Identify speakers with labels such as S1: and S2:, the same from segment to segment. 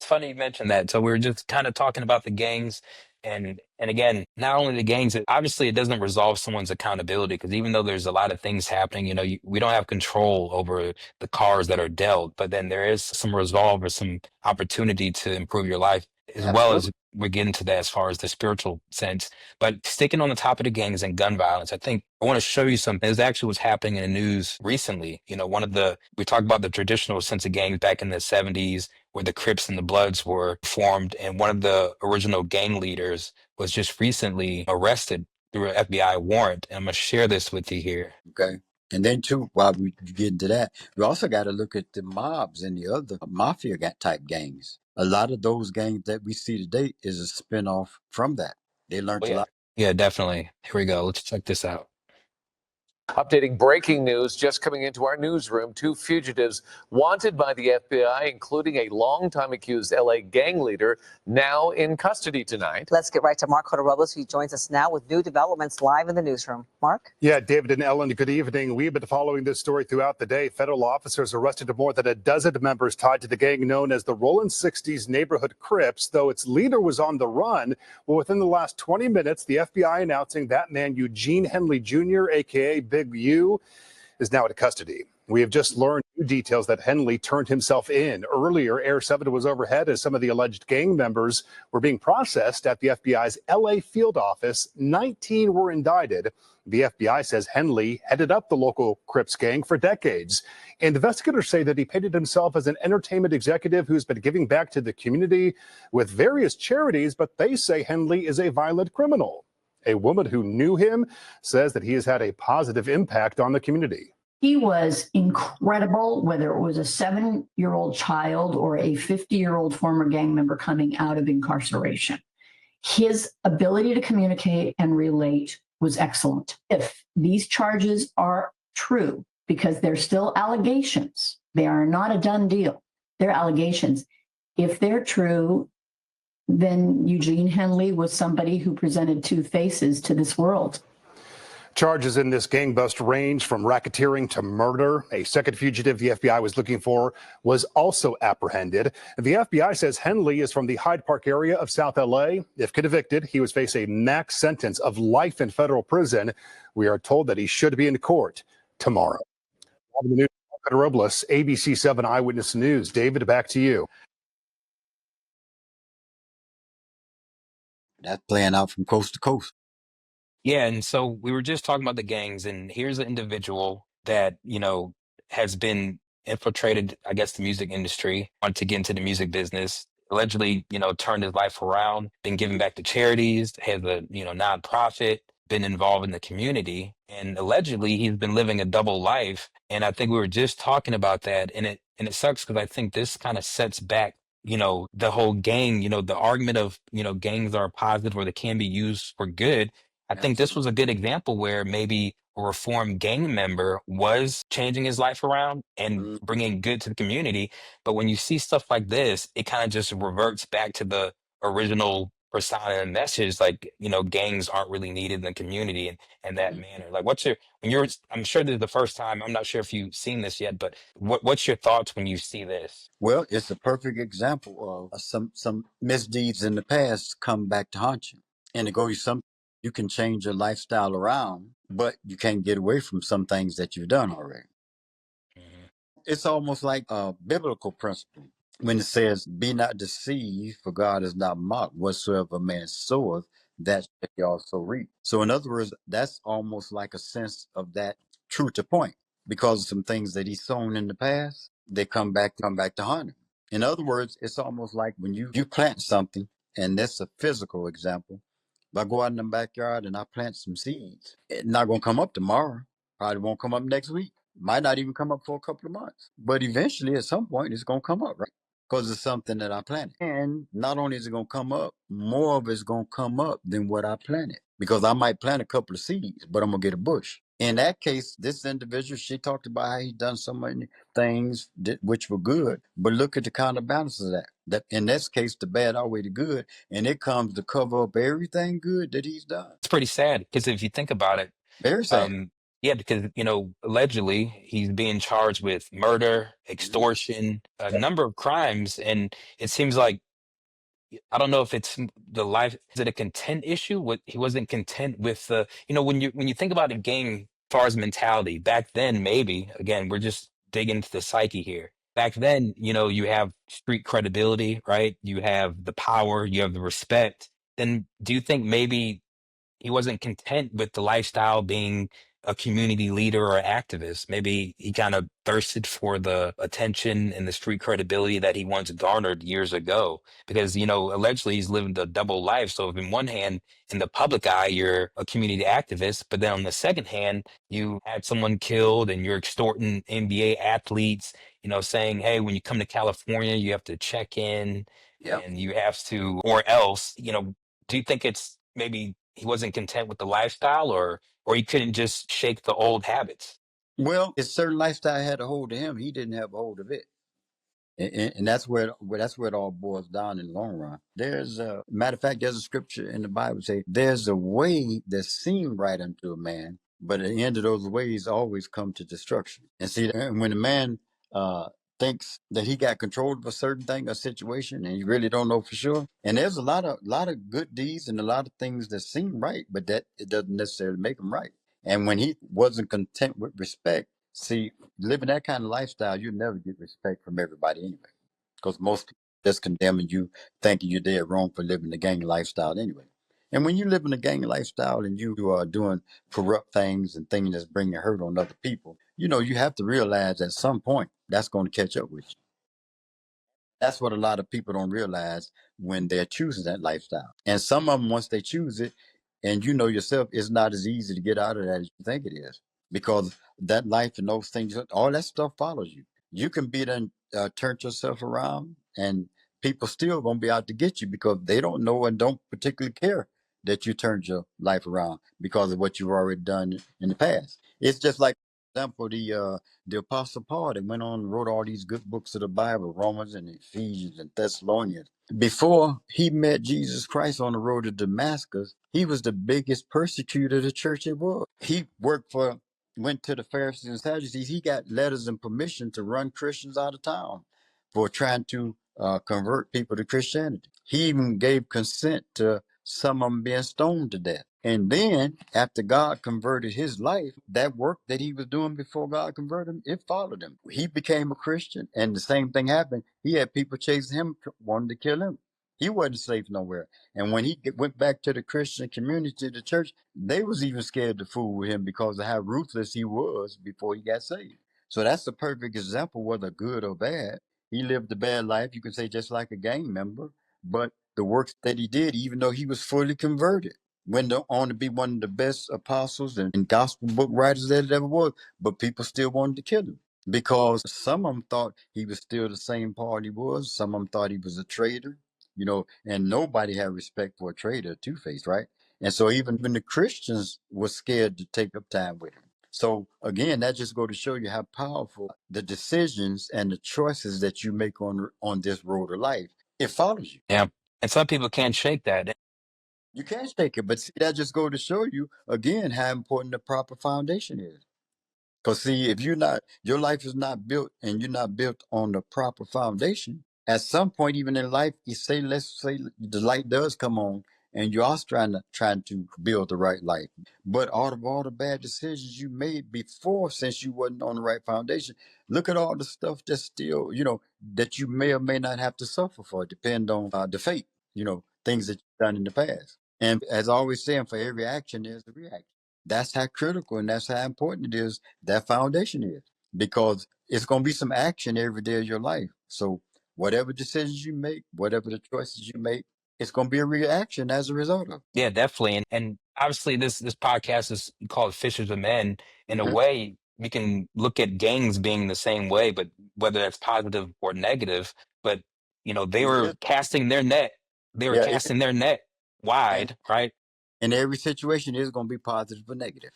S1: funny you mentioned that. So we were just kind of talking about the gangs, and again, not only the gangs, obviously it doesn't resolve someone's accountability because even though there's a lot of things happening, we don't have control over the cards that are dealt, but then there is some resolve or some opportunity to improve your life, as well
S2: Absolutely.
S1: as we're getting to that as far as the spiritual sense. But sticking on the topic of gangs and gun violence, I think I want to show you something. This actually was happening in the news recently. We talked about the traditional sense of gangs back in the 70s where the Crips and the Bloods were formed. And one of the original gang leaders was just recently arrested through an FBI warrant. And I'm going to share this with you here.
S2: Okay. And then too, while we get into that, we also got to look at the mobs and the other mafia type gangs. A lot of those gangs that we see today is a spinoff from that. They learned
S1: Oh,
S2: a
S1: yeah.
S2: lot.
S1: Yeah, definitely. Here we go. Let's check this out.
S3: Updating breaking news just coming into our newsroom. Two fugitives wanted by the FBI, including a longtime accused LA gang leader, now in custody tonight.
S4: Let's get right to Mark Robles, who joins us now with new developments live in the newsroom. Mark?
S5: Yeah, David and Ellen, good evening. We've been following this story throughout the day. Federal officers arrested more than a dozen members tied to the gang known as the Rollin' 60s Neighborhood Crips, though its leader was on the run. Well, within the last 20 minutes, the FBI announcing that man, Eugene Henley Jr., a.k.a. Big U, is now in custody. We have just learned new details that Henley turned himself in. Earlier, Air 7 was overhead as some of the alleged gang members were being processed at the FBI's LA field office. 19 were indicted. The FBI says Henley headed up the local Crips gang for decades. And investigators say that he painted himself as an entertainment executive who's been giving back to the community with various charities, but they say Henley is a violent criminal. A woman who knew him says that he has had a positive impact on the community.
S6: He was incredible, whether it was a 7-year-old child or a 50-year-old former gang member coming out of incarceration. His ability to communicate and relate was excellent. If these charges are true, because they're still allegations, they are not a done deal, they're allegations. If they're true, then Eugene Henley was somebody who presented two faces to this world.
S5: Charges in this gang bust range from racketeering to murder. A second fugitive the FBI was looking for was also apprehended. The FBI says Henley is from the Hyde Park area of South LA. If convicted, he would face a max sentence of life in federal prison. We are told that he should be in court tomorrow. On the news, Robles, ABC 7 Eyewitness News. David, back to you.
S2: That's playing out from coast to coast.
S1: Yeah, and so we were just talking about the gangs, and here's an individual that, has been infiltrated, I guess, the music industry, wanted to get into the music business, allegedly, turned his life around, been giving back to charities, has a, nonprofit, been involved in the community, and allegedly he's been living a double life. And I think we were just talking about that, and it sucks because I think this kind of sets back the whole gang, the argument of, gangs are positive or they can be used for good. I think this was a good example where maybe a reformed gang member was changing his life around and bringing good to the community. But when you see stuff like this, it kind of just reverts back to the original persona and message, like, gangs aren't really needed in the community and that manner. Like, I'm sure this is the first time, I'm not sure if you've seen this yet, but what's your thoughts when you see this?
S2: Well, it's a perfect example of some misdeeds in the past come back to haunt you. And to go you can change your lifestyle around, but you can't get away from some things that you've done already. It's almost like a biblical principle when it says, "Be not deceived, for God is not mocked. Whatsoever a man soweth, that shall he also reap." So in other words, that's almost like a sense of that true to point, because of some things that he's sown in the past, they come back to haunt him. In other words, it's almost like when you plant something, and that's a physical example. If I go out in the backyard and I plant some seeds, it's not going to come up tomorrow. Probably won't come up next week. Might not even come up for a couple of months. But eventually, at some point, it's going to come up, right? Because it's something that I planted. And not only is it going to come up, more of it's going to come up than what I planted. Because I might plant a couple of seeds, but I'm going to get a bush. In that case, this individual, she talked about how he done so many things which were good. But look at the counterbalance of that. That in this case, the bad outweigh the good. And it comes to cover up everything good that he's done.
S1: It's pretty sad because if you think about it,
S2: Very sad.
S1: Yeah, because, allegedly he's being charged with murder, extortion, a number of crimes. And it seems like, I don't know if it's the life, is it a content issue? What he wasn't content with the, when you think about a gang as far as mentality, back then, maybe, again, we're just digging into the psyche here. Back then, you have street credibility, right? You have the power, you have the respect. Then do you think maybe he wasn't content with the lifestyle being a community leader or activist? Maybe he kind of thirsted for the attention and the street credibility that he once garnered years ago. Because, allegedly he's living a double life. So if in one hand, in the public eye, you're a community activist, but then on the second hand, you had someone killed and you're extorting NBA athletes, saying, hey, when you come to California, you have to check in
S2: Yep.
S1: and you have to, or else, do you think it's maybe he wasn't content with the lifestyle, or he couldn't just shake the old habits?
S2: Well, his certain lifestyle had a hold of him. He didn't have a hold of it. And that's where it all boils down in the long run. There's a matter of fact, there's a scripture in the Bible say there's a way that seemed right unto a man, but at the end of those ways always come to destruction. And see, and when a man uh, thinks that he got control of a certain thing, a situation, and you really don't know for sure. And there's a lot of good deeds and a lot of things that seem right, but that it doesn't necessarily make them right. And when he wasn't content with respect, see, living that kind of lifestyle, you never get respect from everybody anyway, because most people just condemning you, thinking you're dead wrong for living the gang lifestyle anyway. And when you live in a gang lifestyle and you are doing corrupt things and things that's bringing hurt on other people, you have to realize at some point that's going to catch up with you. That's what a lot of people don't realize when they're choosing that lifestyle. And some of them, once they choose it, and you know yourself, it's not as easy to get out of that as you think it is, because that life and those things, all that stuff follows you. You can be done, turn yourself around, and people still gonna be out to get you because they don't know and don't particularly care that you turned your life around because of what you've already done in the past. It's just like, for example, the Apostle Paul that went on and wrote all these good books of the Bible, Romans and Ephesians and Thessalonians. Before he met Jesus Christ on the road to Damascus, he was the biggest persecutor of the church it was. He went to the Pharisees and Sadducees. He got letters and permission to run Christians out of town for trying to convert people to Christianity. He even gave consent to some of them being stoned to death. And then, after God converted his life, that work that he was doing before God converted him, it followed him. He became a Christian, and the same thing happened. He had people chasing him, wanting to kill him. He wasn't safe nowhere. And when he went back to the Christian community, the church, they was even scared to fool with him because of how ruthless he was before he got saved. So that's a perfect example, whether good or bad. He lived a bad life, you could say, just like a gang member, but the works that he did, even though he was fully converted, went on to be one of the best apostles and gospel book writers that it ever was, but people still wanted to kill him because some of them thought he was still the same Paul he was. Some of them thought he was a traitor, and nobody had respect for a traitor, two-faced, right? And so even when the Christians were scared to take up time with him. So again, that just go to show you how powerful the decisions and the choices that you make on this road of life, it follows you.
S1: Yeah. And some people can't shake that.
S2: You can't take it, but see, that just go to show you again how important the proper foundation is. Because see, if your life is not built and you're not built on the proper foundation, at some point, even in life, let's say the light does come on and you are trying to build the right life. But out of all the bad decisions you made before, since you wasn't on the right foundation, look at all the stuff that's still, that you may or may not have to suffer for, depend on the fate, things that you've done in the past. And as I always saying, for every action, there's a reaction. That's how critical and that's how important it is that foundation is, because it's going to be some action every day of your life. So whatever decisions you make, whatever the choices you make, it's going to be a reaction as a result of
S1: Yeah, definitely. And obviously this podcast is called Fishers of Men. In
S2: it.
S1: a way, we can look at gangs being the same way, but whether that's positive or negative. But they
S2: It
S1: were
S2: is.
S1: casting their net. They were
S2: Yeah.
S1: casting their net
S2: And
S1: wide, right?
S2: in every situation is going to be positive or negative.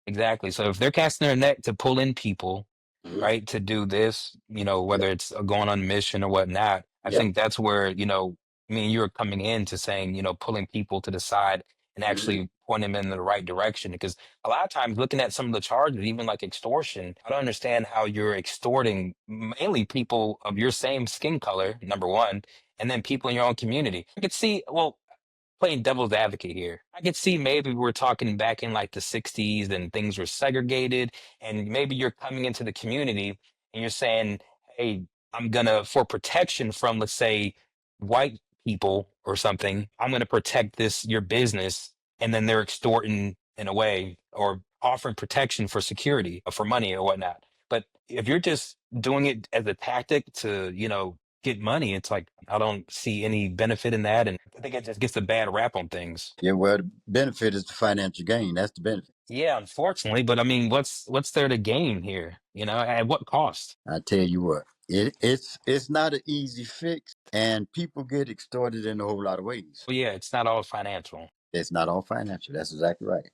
S1: Exactly. So if they're casting their net to pull in people,
S2: Mhm.
S1: right, to do this,
S2: Yep.
S1: whether it's going on a mission or whatnot, I
S2: Yep.
S1: think that's where, me and you are coming in to saying, pulling people to the side and actually point them in the right direction. Because a lot of times looking at some of the charges, even like extortion, I don't understand how you're extorting mainly people of your same skin color, number one, and then people in your own community. I could see, well, playing devil's advocate here. I could see maybe we're talking back in like the 60s and things were segregated, and maybe you're coming into the community and you're saying, hey, I'm gonna, for protection from, let's say, white people or something, I'm gonna protect this, your business, and then they're extorting in a way or offering protection for security, for money or whatnot. But if you're just doing it as a tactic to, get money, it's like I don't see any benefit in that, and I think it just gets a bad rap on things.
S2: Yeah, well, the benefit is the financial gain. That's the benefit.
S1: Yeah, unfortunately, but I mean, what's there to gain here? At what cost?
S2: I tell you what, it's not an easy fix, and people get extorted in a whole lot of ways.
S1: Well, yeah, it's not all financial.
S2: It's not all financial. That's exactly right.